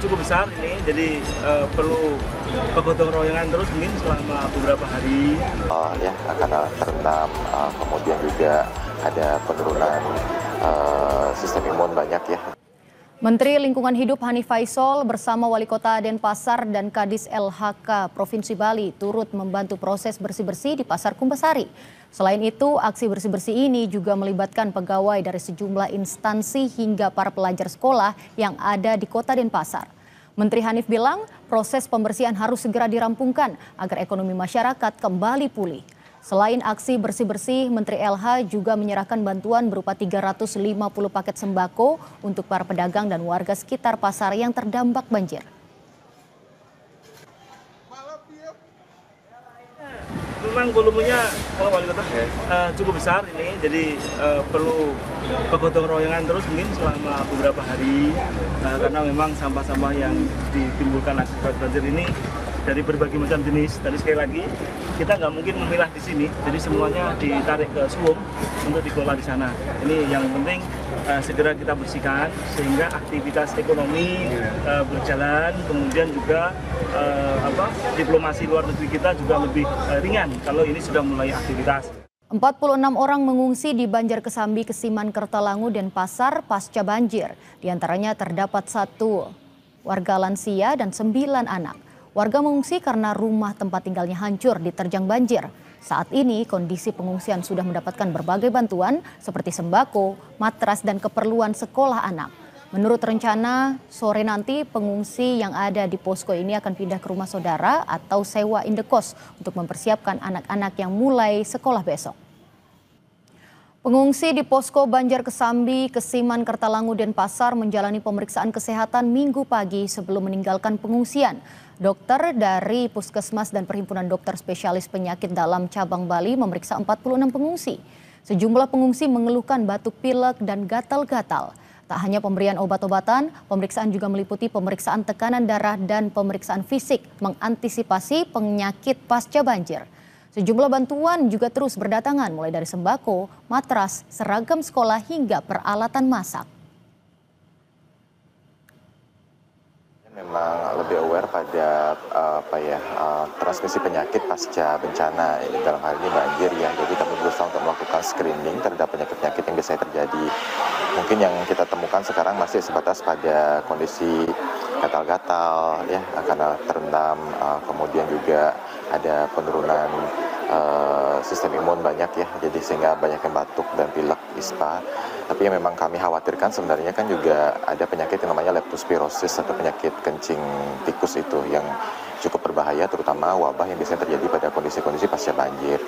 cukup besar ini, jadi perlu kegotong royongan terus mungkin selama beberapa hari. Ya, karena terendam, kemudian juga ada penurunan sistem imun banyak ya. Menteri Lingkungan Hidup Hanif Faisal bersama Wali Kota Denpasar dan Kadis LHK Provinsi Bali turut membantu proses bersih-bersih di Pasar Kumbasari. Selain itu, aksi bersih-bersih ini juga melibatkan pegawai dari sejumlah instansi hingga para pelajar sekolah yang ada di Kota Denpasar. Menteri Hanif bilang proses pembersihan harus segera dirampungkan agar ekonomi masyarakat kembali pulih. Selain aksi bersih-bersih, Menteri LH juga menyerahkan bantuan berupa 350 paket sembako untuk para pedagang dan warga sekitar pasar yang terdampak banjir. Memang volumenya kalau Wali Kota cukup besar ini, jadi perlu kegotong royongan terus mungkin selama beberapa hari karena memang sampah-sampah yang ditimbulkan akibat banjir ini dari berbagai macam jenis. Tadi sekali lagi kita nggak mungkin memilah di sini, jadi semuanya ditarik ke Suwung untuk dikelola di sana. Ini yang penting segera kita bersihkan sehingga aktivitas ekonomi berjalan, kemudian juga diplomasi luar negeri kita juga lebih ringan kalau ini sudah mulai aktivitas. 46 orang mengungsi di Banjar Kesambi, Kesiman, Kertalangu, Denpasar pasca banjir. Di antaranya terdapat 1 warga lansia dan 9 anak. Warga mengungsi karena rumah tempat tinggalnya hancur diterjang banjir. Saat ini kondisi pengungsian sudah mendapatkan berbagai bantuan seperti sembako, matras, dan keperluan sekolah anak. Menurut rencana, sore nanti pengungsi yang ada di posko ini akan pindah ke rumah saudara atau sewa indekos untuk mempersiapkan anak-anak yang mulai sekolah besok. Pengungsi di posko Banjar Kesambi, Kesiman, Kertalangu, Denpasar menjalani pemeriksaan kesehatan Minggu pagi sebelum meninggalkan pengungsian. Dokter dari Puskesmas dan Perhimpunan Dokter Spesialis Penyakit Dalam Cabang Bali memeriksa 46 pengungsi. Sejumlah pengungsi mengeluhkan batuk pilek dan gatal-gatal. Tak hanya pemberian obat-obatan, pemeriksaan juga meliputi pemeriksaan tekanan darah dan pemeriksaan fisik mengantisipasi penyakit pasca banjir. Sejumlah bantuan juga terus berdatangan mulai dari sembako, matras, seragam sekolah hingga peralatan masak. Memang lebih aware pada transmisi penyakit pasca bencana, dalam hal ini banjir ya. Jadi kami berusaha untuk melakukan screening terhadap penyakit-penyakit yang biasanya terjadi. Mungkin yang kita temukan sekarang masih sebatas pada kondisi gatal-gatal ya, karena terendam, kemudian juga ada penurunan sistem imun banyak ya, jadi sehingga banyak yang batuk dan pilek, ispa. Tapi yang memang kami khawatirkan sebenarnya kan juga ada penyakit yang namanya leptospirosis atau penyakit kencing tikus itu yang cukup berbahaya, terutama wabah yang biasanya terjadi pada kondisi-kondisi pasca banjir.